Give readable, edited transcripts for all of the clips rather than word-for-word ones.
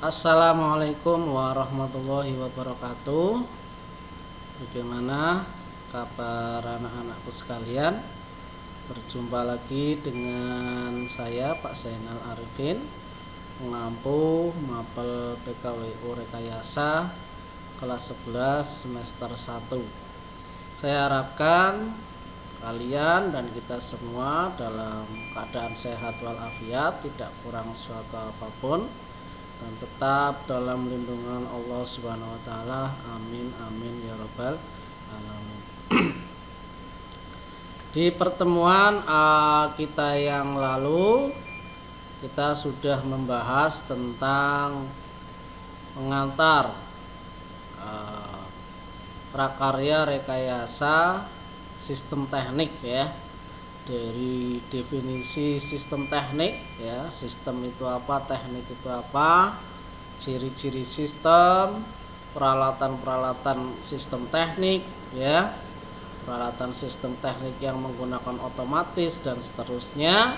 Assalamualaikum warahmatullahi wabarakatuh. Bagaimana kabar anak-anakku sekalian? Berjumpa lagi dengan saya Pak Zainal Arifin, pengampu mapel PKWU Rekayasa kelas 11 semester 1. Saya harapkan kalian dan kita semua dalam keadaan sehat walafiat, tidak kurang suatu apapun, dan tetap dalam lindungan Allah Subhanahu wa taala. Amin amin ya rabbal alamin. Di pertemuan kita yang lalu, kita sudah membahas tentang pengantar prakarya rekayasa sistem teknik ya. Dari definisi sistem teknik ya, sistem itu apa, teknik itu apa, ciri-ciri sistem, peralatan-peralatan sistem teknik ya, peralatan sistem teknik yang menggunakan otomatis dan seterusnya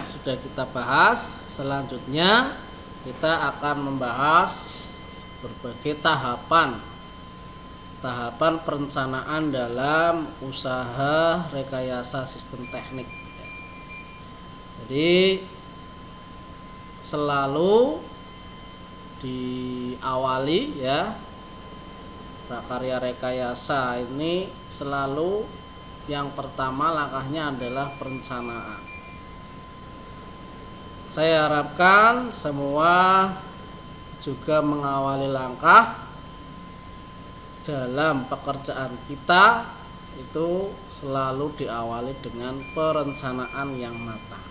sudah kita bahas. Selanjutnya kita akan membahas berbagai tahapan perencanaan dalam usaha rekayasa sistem teknik. Jadi selalu diawali ya, prakarya rekayasa ini selalu yang pertama langkahnya adalah perencanaan. Saya harapkan semua juga mengawali langkah dalam pekerjaan kita itu selalu diawali dengan perencanaan yang matang.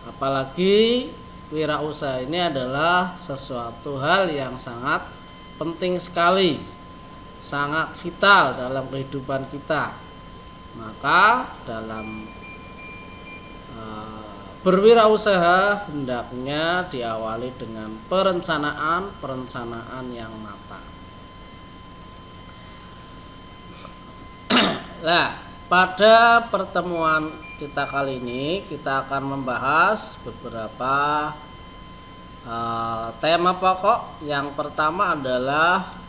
Apalagi wirausaha ini adalah sesuatu hal yang sangat penting sekali, sangat vital dalam kehidupan kita. Maka dalam berwirausaha hendaknya diawali dengan perencanaan yang matang. Nah, pada pertemuan kita kali ini kita akan membahas beberapa tema pokok. Yang pertama adalah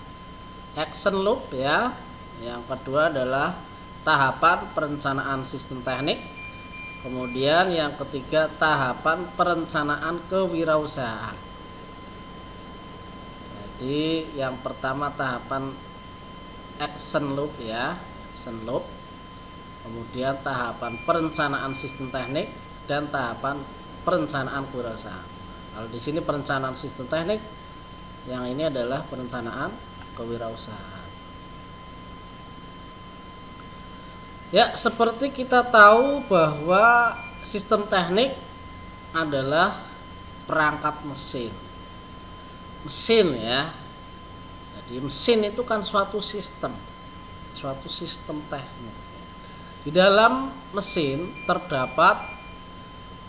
action loop ya. Yang kedua adalah tahapan perencanaan sistem teknik. Kemudian yang ketiga tahapan perencanaan kewirausahaan. Jadi yang pertama tahapan action loop ya, action loop. Kemudian tahapan perencanaan sistem teknik dan tahapan perencanaan kewirausahaan. Kalau di sini perencanaan sistem teknik, yang ini adalah perencanaan kewirausahaan. Ya, seperti kita tahu bahwa sistem teknik adalah perangkat mesin. Mesin ya. Jadi mesin itu kan suatu sistem teknik. Di dalam mesin terdapat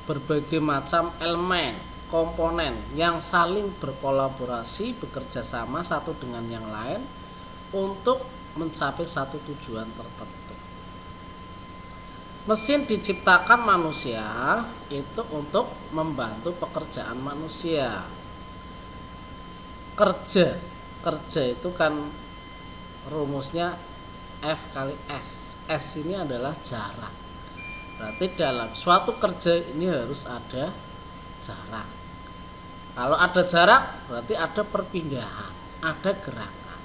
berbagai macam elemen, komponen yang saling berkolaborasi, bekerja sama satu dengan yang lain untuk mencapai satu tujuan tertentu. Mesin diciptakan manusia itu untuk membantu pekerjaan manusia. Kerja itu kan rumusnya F kali S. S ini adalah jarak. Berarti dalam suatu kerja ini harus ada jarak. Kalau ada jarak berarti ada perpindahan, ada gerakan.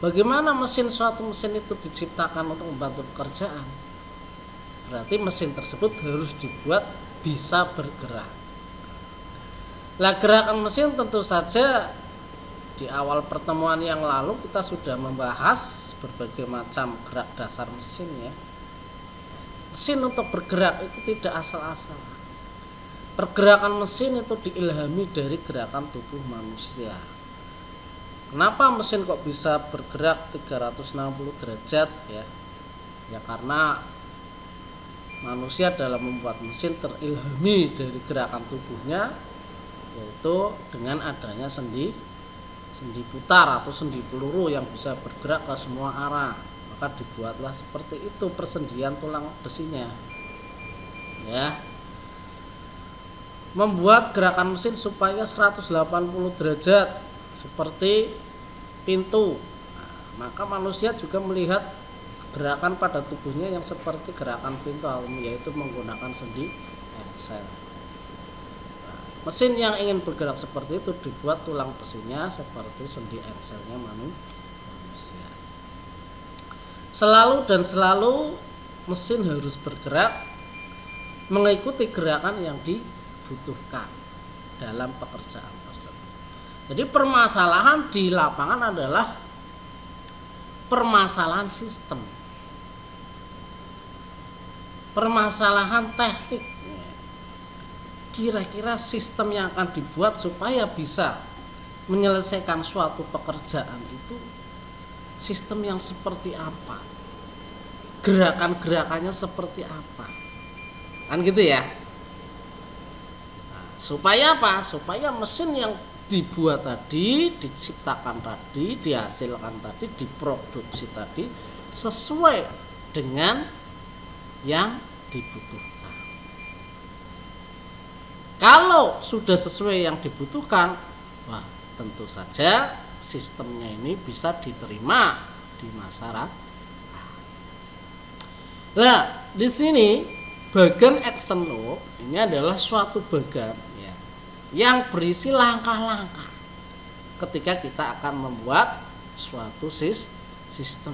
Bagaimana suatu mesin itu diciptakan untuk membantu pekerjaan? Berarti mesin tersebut harus dibuat bisa bergerak. Nah, gerakan mesin tentu saja di awal pertemuan yang lalu kita sudah membahas berbagai macam gerak dasar mesin ya. Mesin untuk bergerak itu tidak asal-asalan. Pergerakan mesin itu diilhami dari gerakan tubuh manusia. Kenapa mesin kok bisa bergerak 360 derajat ya? Ya karena manusia dalam membuat mesin terilhami dari gerakan tubuhnya, yaitu dengan adanya sendi putar atau sendi peluru yang bisa bergerak ke semua arah. Maka dibuatlah seperti itu persendian tulang besinya ya. membuat gerakan mesin supaya 180 derajat seperti pintu. Nah, maka manusia juga melihat gerakan pada tubuhnya yang seperti gerakan pintu, yaitu menggunakan sendi engsel. Nah, mesin yang ingin bergerak seperti itu dibuat tulang besinya seperti sendi engselnya manusia. Selalu dan selalu mesin harus bergerak mengikuti gerakan yang dibutuhkan dalam pekerjaan tersebut. Jadi permasalahan di lapangan adalah permasalahan sistem, permasalahan teknik. Kira-kira sistem yang akan dibuat supaya bisa menyelesaikan suatu pekerjaan itu sistem yang seperti apa, gerakan-gerakannya seperti apa, kan gitu ya. Nah, supaya apa? Supaya mesin yang dibuat tadi, diciptakan tadi, dihasilkan tadi, diproduksi tadi sesuai dengan yang dibutuhkan. Kalau sudah sesuai yang dibutuhkan, wah, tentu saja sistemnya ini bisa diterima di masyarakat. Nah, di sini bagian action loop ini adalah suatu bagian ya, yang berisi langkah-langkah ketika kita akan membuat suatu sistem.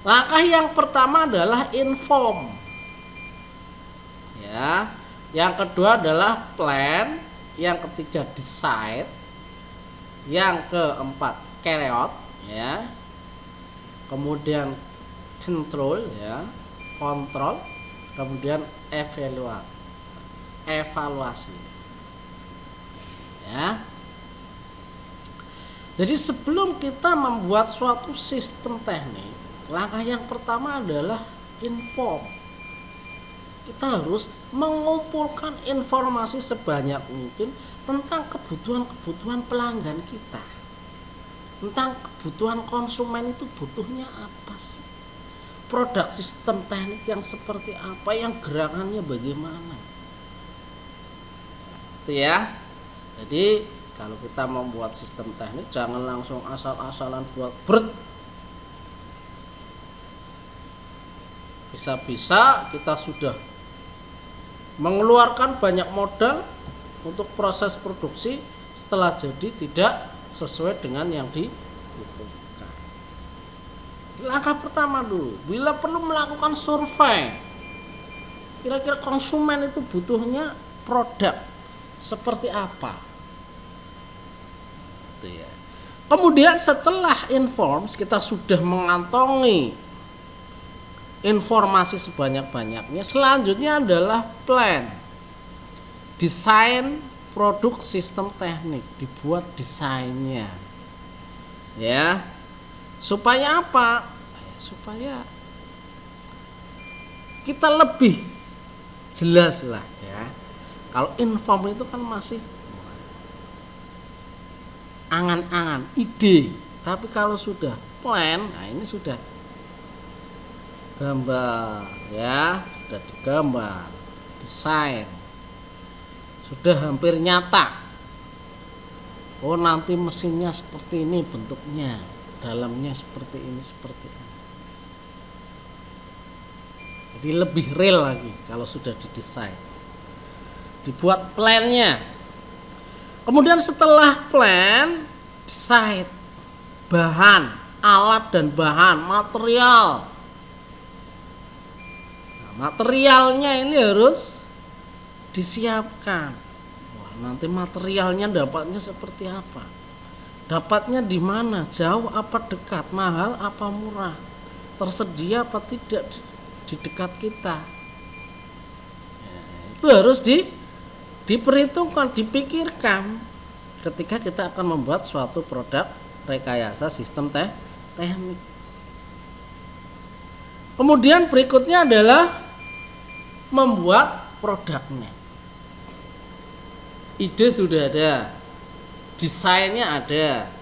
Langkah yang pertama adalah inform. Ya, yang kedua adalah plan, yang ketiga decide, yang keempat carry out ya. Kemudian control ya, kontrol, kemudian evaluasi. Ya. Jadi sebelum kita membuat suatu sistem teknik, langkah yang pertama adalah inform. Kita harus mengumpulkan informasi sebanyak mungkin tentang kebutuhan-kebutuhan pelanggan kita, tentang kebutuhan konsumen itu butuhnya apa sih, produk sistem teknik yang seperti apa, yang gerakannya bagaimana. Itu ya. Jadi kalau kita membuat sistem teknik jangan langsung asal-asalan buat bisa-bisa kita sudah mengeluarkan banyak modal untuk proses produksi, setelah jadi tidak sesuai dengan yang dibutuhkan. Langkah pertama dulu, bila perlu melakukan survei, kira-kira konsumen itu butuhnya produk seperti apa. Itu ya. Kemudian setelah informs, kita sudah mengantongi informasi sebanyak-banyaknya. Selanjutnya adalah plan, desain produk sistem teknik, dibuat desainnya ya, supaya apa? Supaya kita lebih jelas lah ya. Kalau inform itu kan masih angan-angan, ide, tapi kalau sudah plan, nah ini sudah gambar ya, sudah digambar, desain, sudah hampir nyata. Oh, nanti mesinnya seperti ini bentuknya, dalamnya seperti ini, seperti ini. Jadi lebih real lagi kalau sudah didesain, dibuat plannya. Kemudian setelah plan, decide bahan, alat dan bahan, material. Materialnya ini harus disiapkan. Wah, nanti materialnya dapatnya seperti apa? Dapatnya di mana? Jauh apa dekat? Mahal apa murah? Tersedia apa tidak di dekat kita? Ya, itu harus diperhitungkan, dipikirkan ketika kita akan membuat suatu produk rekayasa sistem teknik. Kemudian berikutnya adalah membuat produknya. Ide sudah ada, desainnya ada,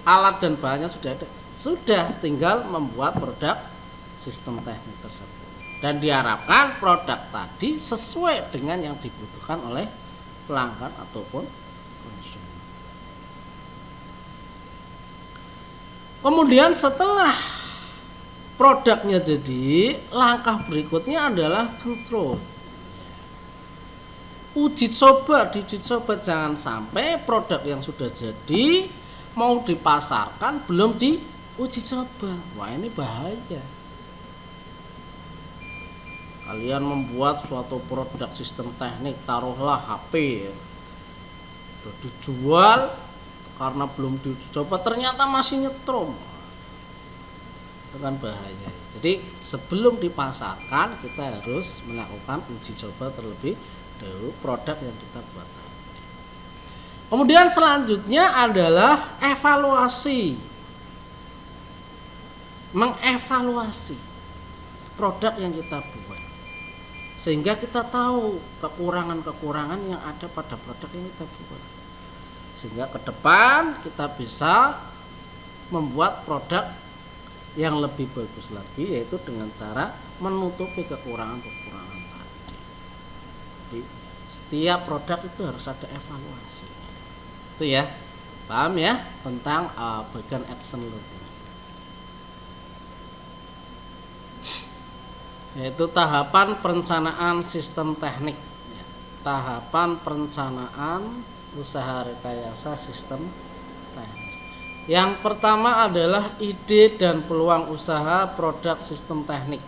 alat dan bahannya sudah ada, sudah tinggal membuat produk sistem teknik tersebut. dan diharapkan produk tadi sesuai dengan yang dibutuhkan oleh pelanggan ataupun konsumen. Kemudian setelah produknya jadi, langkah berikutnya adalah control. Diuji coba, jangan sampai produk yang sudah jadi mau dipasarkan belum diuji coba. Wah, ini bahaya. Kalian membuat suatu produk sistem teknik, taruhlah HP, udah dijual, karena belum diuji coba ternyata masih nyetrum. Itu kan bahaya. Jadi sebelum dipasarkan kita harus melakukan uji coba terlebih dahulu produk yang kita buat tadi. Kemudian selanjutnya adalah evaluasi. Mengevaluasi produk yang kita buat, sehingga kita tahu kekurangan-kekurangan yang ada pada produk yang kita buat, sehingga ke depan kita bisa membuat produk yang lebih bagus lagi, yaitu dengan cara menutupi kekurangan-kekurangan tadi. Jadi setiap produk itu harus ada evaluasi. Itu ya, paham ya tentang bagian action loop, yaitu tahapan perencanaan sistem teknik. Tahapan perencanaan usaha rekayasa sistem teknik. Yang pertama adalah ide dan peluang usaha produk sistem teknik.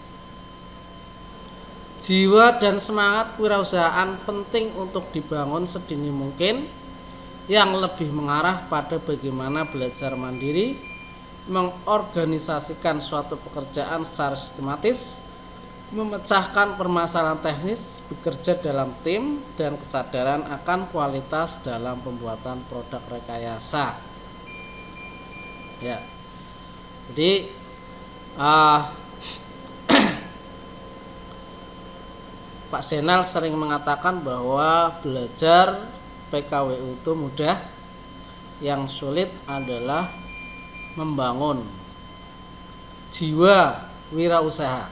Jiwa dan semangat kewirausahaan penting untuk dibangun sedini mungkin, yang lebih mengarah pada bagaimana belajar mandiri, mengorganisasikan suatu pekerjaan secara sistematis, memecahkan permasalahan teknis, bekerja dalam tim, dan kesadaran akan kualitas dalam pembuatan produk rekayasa. Ya, jadi Pak Senal sering mengatakan bahwa belajar PKWU itu mudah, yang sulit adalah membangun jiwa wirausaha.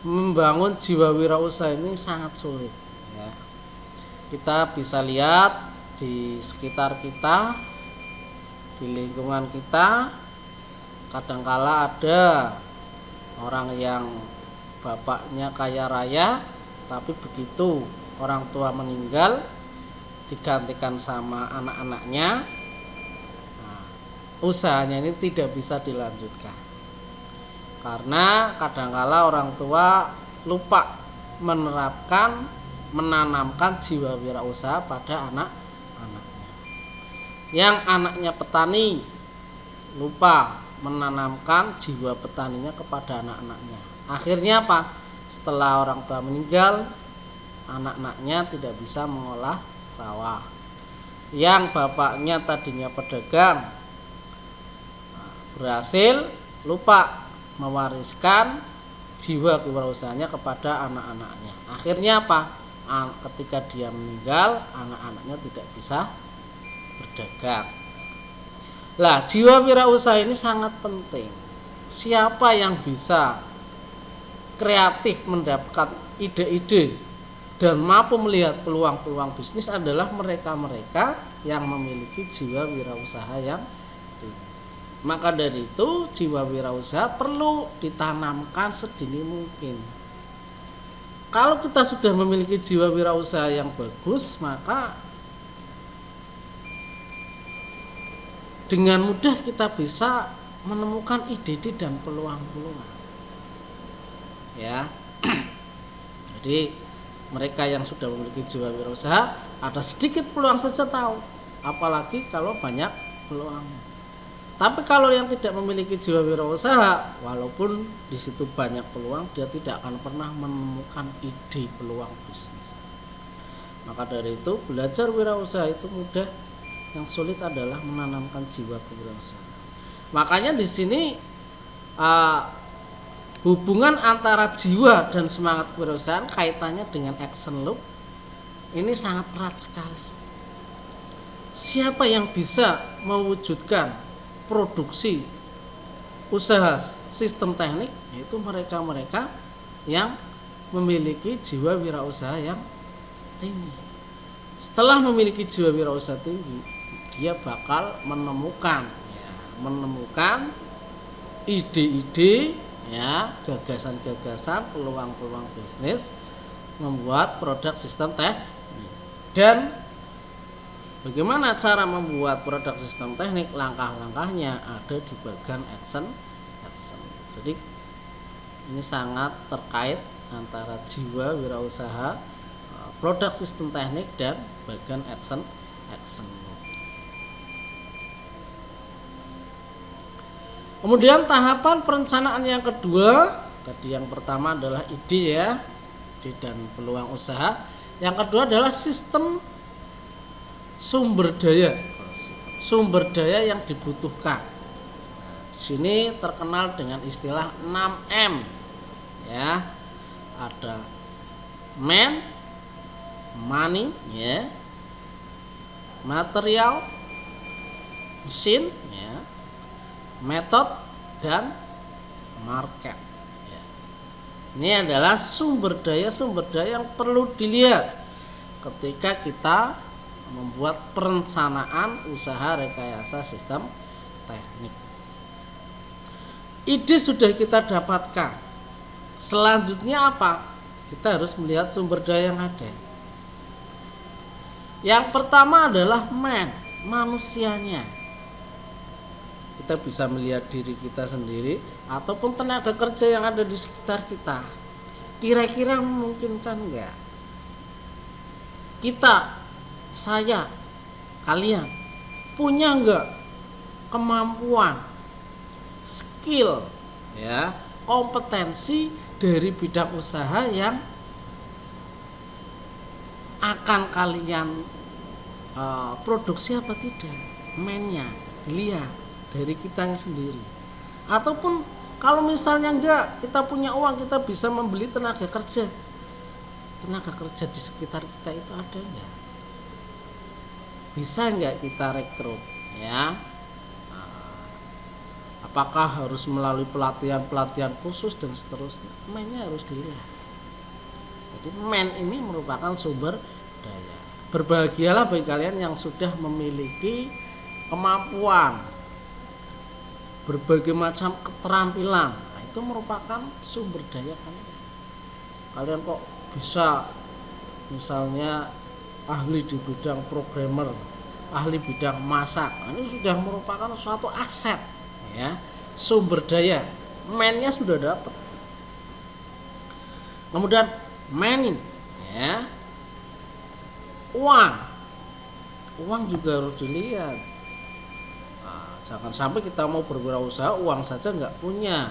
Membangun jiwa wirausaha ini sangat sulit. Ya. Kita bisa lihat di sekitar kita, di lingkungan kita, kadangkala ada orang yang bapaknya kaya raya, tapi begitu orang tua meninggal digantikan sama anak-anaknya, nah, usahanya ini tidak bisa dilanjutkan karena kadangkala orang tua lupa menanamkan jiwa wirausaha pada anak-anaknya. Yang anaknya petani lupa menanamkan jiwa petaninya kepada anak-anaknya. Akhirnya apa? Setelah orang tua meninggal, anak-anaknya tidak bisa mengolah sawah. Yang bapaknya tadinya pedagang berhasil lupa mewariskan jiwa kewirausahanya kepada anak-anaknya. Akhirnya apa? Ketika dia meninggal, anak-anaknya tidak bisa berdagang. Lah, jiwa wirausaha ini sangat penting. Siapa yang bisa kreatif mendapatkan ide-ide dan mampu melihat peluang-peluang bisnis adalah mereka-mereka yang memiliki jiwa wirausaha yang tinggi. Maka dari itu jiwa wirausaha perlu ditanamkan sedini mungkin. Kalau kita sudah memiliki jiwa wirausaha yang bagus, maka dengan mudah kita bisa menemukan ide-ide dan peluang-peluang. Ya. Jadi mereka yang sudah memiliki jiwa wirausaha, ada sedikit peluang saja tahu, apalagi kalau banyak peluangnya. Tapi kalau yang tidak memiliki jiwa wirausaha, walaupun di situ banyak peluang, dia tidak akan pernah menemukan ide peluang bisnis. Maka dari itu belajar wirausaha itu mudah, yang sulit adalah menanamkan jiwa kewirausahaan. Makanya di sini hubungan antara jiwa dan semangat kewirausahaan kaitannya dengan action loop ini sangat erat sekali. Siapa yang bisa mewujudkan produksi usaha sistem teknik, yaitu mereka-mereka yang memiliki jiwa wirausaha yang tinggi. Setelah memiliki jiwa wirausaha tinggi, dia bakal menemukan ide-ide, gagasan-gagasan, peluang-peluang bisnis membuat produk sistem teknik. Dan bagaimana cara membuat produk sistem teknik? Langkah-langkahnya ada di bagian action. Jadi ini sangat terkait antara jiwa wirausaha, produk sistem teknik, dan bagian action. Kemudian tahapan perencanaan yang kedua, tadi yang pertama adalah ide dan peluang usaha. Yang kedua adalah sistem sumber daya yang dibutuhkan. Di sini terkenal dengan istilah 6M Ada man, money, material, mesin, method, dan market. Ini adalah sumber daya yang perlu dilihat ketika kita membuat perencanaan usaha rekayasa sistem teknik. Ide sudah kita dapatkan. Selanjutnya apa? Kita harus melihat sumber daya yang ada. Yang pertama adalah manusianya. Kita bisa melihat diri kita sendiri ataupun tenaga kerja yang ada di sekitar kita. Kira-kira memungkinkan enggak? Kita, saya, kalian punya enggak kemampuan, skill, kompetensi dari bidang usaha yang akan kalian produksi apa tidak? Mainnya dilihat dari kitanya sendiri. Ataupun kalau misalnya enggak, kita punya uang, kita bisa membeli tenaga kerja di sekitar kita itu ada enggak? Bisa enggak kita rekrut, apakah harus melalui pelatihan khusus dan seterusnya? Mainnya harus dilihat. Jadi ini merupakan sumber daya. Berbahagialah bagi kalian yang sudah memiliki kemampuan, berbagai macam keterampilan. Itu merupakan sumber daya kalian. Kalian kok bisa misalnya ahli di bidang programmer, ahli bidang masak. Ini sudah merupakan suatu aset, sumber daya. Nya sudah dapat. Kemudian uang juga harus dilihat. Jangan sampai kita mau berwirausaha uang saja nggak punya,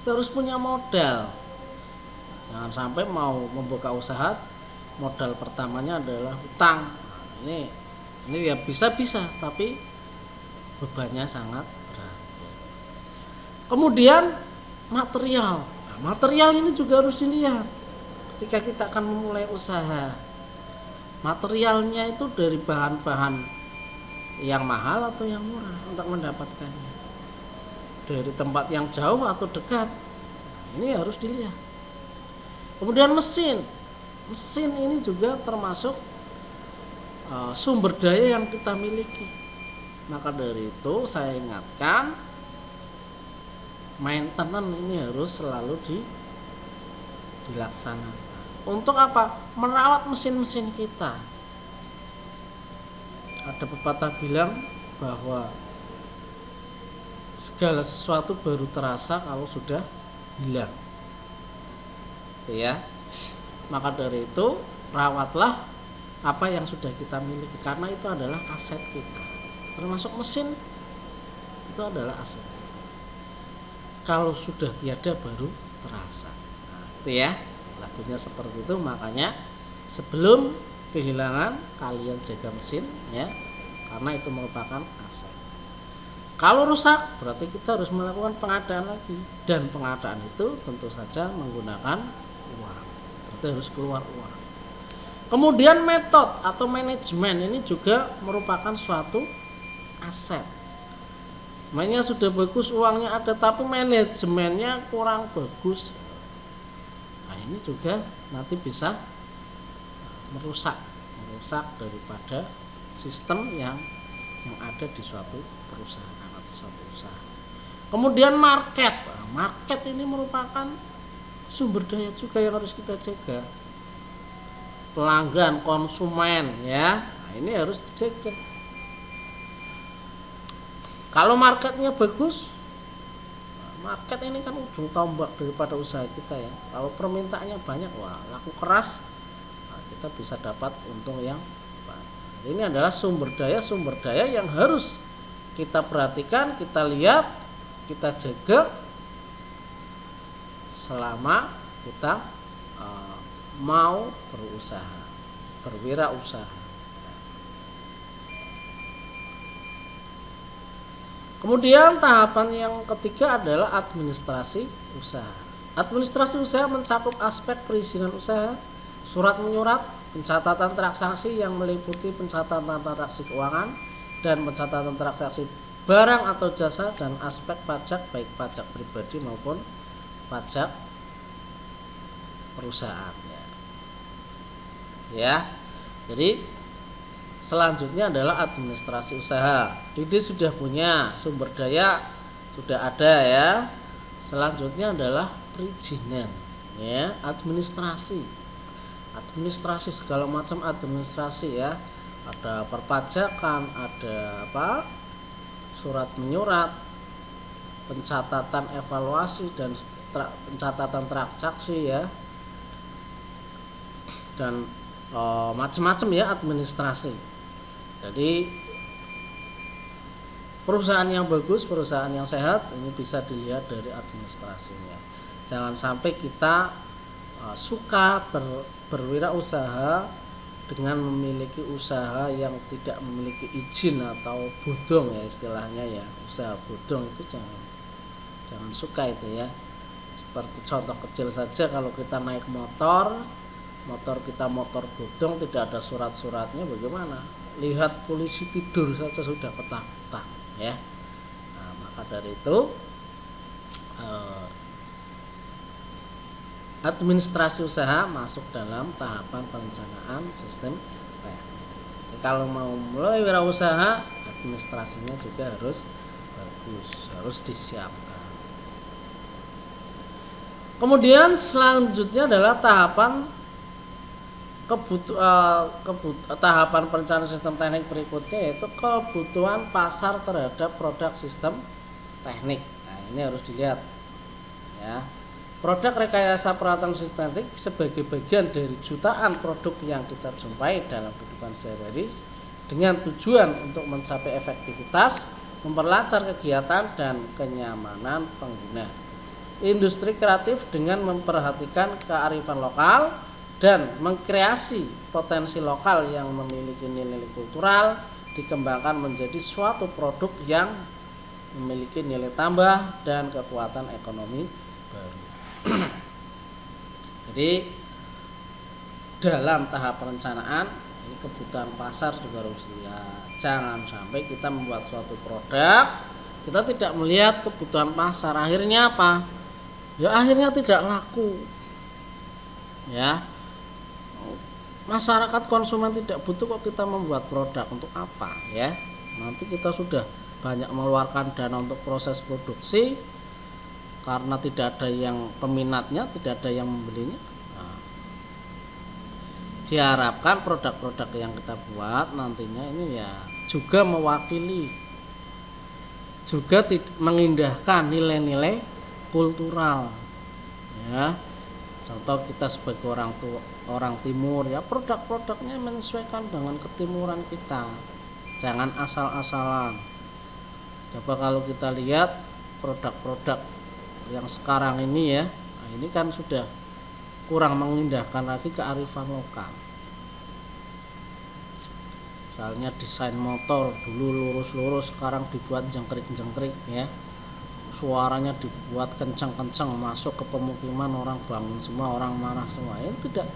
kita harus punya modal. Jangan sampai mau membuka usaha modal pertamanya adalah hutang. Ini ya bisa tapi bebannya sangat berat. Kemudian material. Material ini juga harus dilihat ketika kita akan memulai usaha. Materialnya itu dari bahan-bahan yang mahal atau yang murah untuk mendapatkannya, dari tempat yang jauh atau dekat. Ini harus dilihat. Kemudian mesin ini juga termasuk sumber daya yang kita miliki. Maka dari itu saya ingatkan, maintenance ini harus selalu dilaksanakan. Untuk apa? Merawat mesin-mesin kita. Ada pepatah bilang bahwa segala sesuatu baru terasa kalau sudah hilang. Maka dari itu rawatlah apa yang sudah kita miliki, karena itu adalah aset kita. Termasuk mesin itu adalah aset kita. Kalau sudah tiada baru terasa. Lagunya seperti itu. Makanya sebelum kehilangan kalian jaga mesin, karena itu merupakan aset. Kalau rusak berarti kita harus melakukan pengadaan lagi, dan pengadaan itu tentu saja menggunakan uang. Berarti harus keluar uang. Kemudian metode atau manajemen ini juga merupakan suatu aset. mainnya sudah bagus, uangnya ada, tapi manajemennya kurang bagus. Nah, ini juga nanti bisa merusak daripada sistem yang ada di suatu perusahaan atau suatu usaha. Kemudian market. Market ini merupakan sumber daya juga yang harus kita jaga. Pelanggan, konsumen, ya. Nah, ini harus dijaga. Kalau marketnya bagus, market ini kan ujung tombak daripada usaha kita ya. Kalau permintaannya banyak, wah, laku keras, nah, kita bisa dapat untung yang banyak. Ini adalah sumber daya yang harus kita perhatikan, kita lihat, kita jaga selama kita mau berusaha, berwirausaha. Kemudian tahapan yang ketiga adalah administrasi usaha. Administrasi usaha mencakup aspek perizinan usaha, surat menyurat, pencatatan transaksi yang meliputi pencatatan transaksi keuangan dan pencatatan transaksi barang atau jasa, dan aspek pajak baik pajak pribadi maupun pajak perusahaan. Ya. Jadi selanjutnya adalah administrasi usaha. Didi sudah punya sumber daya, sudah ada ya. Selanjutnya adalah perizinan, ya, administrasi segala macam administrasi ya. Ada perpajakan, ada surat menyurat, pencatatan evaluasi dan pencatatan transaksi ya, dan macam-macam ya administrasi. Jadi perusahaan yang bagus, perusahaan yang sehat ini bisa dilihat dari administrasinya. Jangan sampai kita suka berwirausaha dengan memiliki usaha yang tidak memiliki izin atau bodong ya istilahnya ya. Usaha bodong itu jangan suka itu ya. Seperti contoh kecil saja, kalau kita naik motor kita motor bodong, tidak ada surat-suratnya, bagaimana? Lihat polisi tidur saja sudah ketakutan ya. Nah, maka dari itu administrasi usaha masuk dalam tahapan perencanaan sistem teknik. Jadi kalau mau mulai wirausaha, administrasinya juga harus bagus, harus disiapkan. Kemudian selanjutnya adalah tahapan tahapan perencanaan sistem teknik berikutnya, yaitu kebutuhan pasar terhadap produk sistem teknik. Nah, ini harus dilihat ya. Produk rekayasa peralatan sistem teknik sebagai bagian dari jutaan produk yang kita jumpai dalam kehidupan sehari-hari dengan tujuan untuk mencapai efektivitas, memperlancar kegiatan dan kenyamanan pengguna. Industri kreatif dengan memperhatikan kearifan lokal dan mengkreasi potensi lokal yang memiliki nilai kultural dikembangkan menjadi suatu produk yang memiliki nilai tambah dan kekuatan ekonomi baru. Jadi dalam tahap perencanaan ini kebutuhan pasar juga harus dilihat. Jangan sampai kita membuat suatu produk kita tidak melihat kebutuhan pasar, akhirnya apa? Ya akhirnya tidak laku. Ya. Masyarakat konsumen tidak butuh, kok kita membuat produk untuk apa ya? Nanti kita sudah banyak mengeluarkan dana untuk proses produksi karena tidak ada yang peminatnya, tidak ada yang membelinya. Nah, diharapkan produk-produk yang kita buat nantinya ini ya juga mewakili, juga mengindahkan nilai-nilai kultural ya. Contoh kita sebagai orang timur ya, produk-produknya menyesuaikan dengan ketimuran kita, jangan asal-asalan. Coba kalau kita lihat produk-produk yang sekarang ini ya, nah ini kan sudah kurang mengindahkan lagi kearifan lokal. Misalnya desain motor dulu lurus-lurus, sekarang dibuat jengkrik-jengkrik ya, suaranya dibuat kencang-kencang, masuk ke pemukiman orang bangun semua, orang marah semua. Ini tidak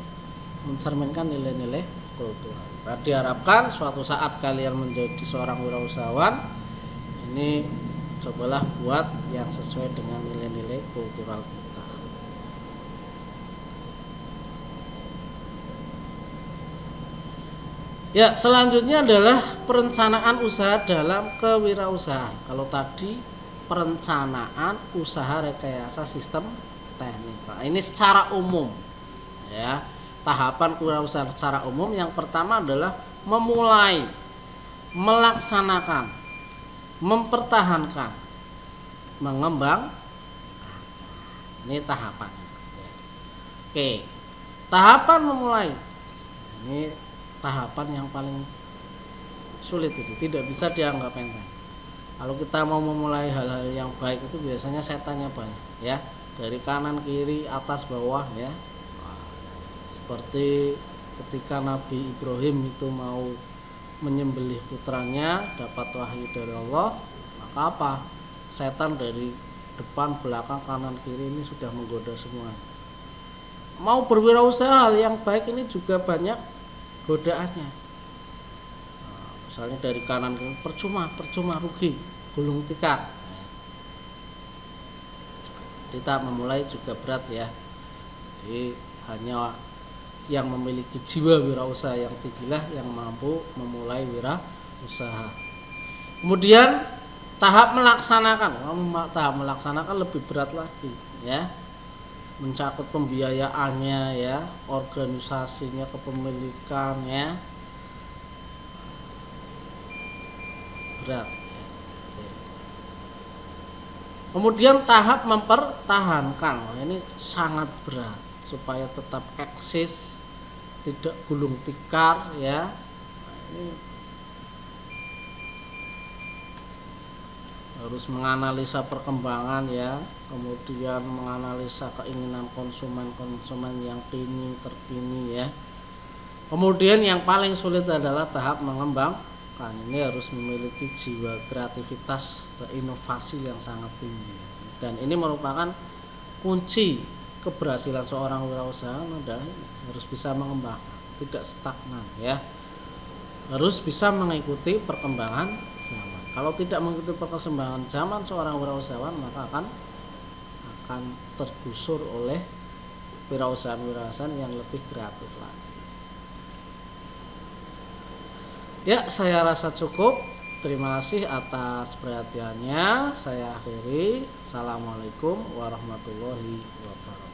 mencerminkan nilai-nilai kultural. Nah, diharapkan suatu saat kalian menjadi seorang wirausahawan ini cobalah buat yang sesuai dengan nilai-nilai kultural kita. Ya, selanjutnya adalah perencanaan usaha dalam kewirausahaan. Kalau tadi perencanaan usaha rekayasa sistem teknik. Nah, ini secara umum ya. Tahapan kewirausahaan secara umum yang pertama adalah memulai, melaksanakan, mempertahankan, mengembang. Ini tahapan. Oke. Tahapan memulai. Ini tahapan yang paling sulit itu, tidak bisa dianggap enteng. Kalau kita mau memulai hal-hal yang baik itu biasanya setannya banyak ya, dari kanan kiri atas bawah ya. Seperti ketika Nabi Ibrahim itu mau menyembelih putranya, dapat wahyu dari Allah, maka apa? Setan dari depan, belakang, kanan, kiri ini sudah menggoda semua. Mau berwirausaha hal yang baik ini juga banyak godaannya. Nah, misalnya dari kanan ke percuma rugi, gulung tikar. Kita memulai juga berat ya. Jadi hanya yang memiliki jiwa wirausaha yang tinggilah yang mampu memulai wirausaha. Kemudian tahap melaksanakan lebih berat lagi ya. Mencakup pembiayaannya ya, organisasinya, kepemilikannya, berat ya. Kemudian tahap mempertahankan. Nah, ini sangat berat supaya tetap eksis, tidak gulung tikar ya. Nah, ini harus menganalisa perkembangan ya, kemudian menganalisa keinginan konsumen yang terkini ya. Kemudian yang paling sulit adalah tahap mengembangkan. Ini harus memiliki jiwa kreativitas dan inovasi yang sangat tinggi, dan ini merupakan kunci keberhasilan seorang wirausaha adalah harus bisa mengembangkan, tidak stagnan ya, harus bisa mengikuti perkembangan zaman. Kalau tidak mengikuti perkembangan zaman seorang wirausahawan, maka akan tergusur oleh wirausahaan yang lebih kreatif lagi. Ya, saya rasa cukup. Terima kasih atas perhatiannya. Saya akhiri. Assalamualaikum warahmatullahi wabarakatuh.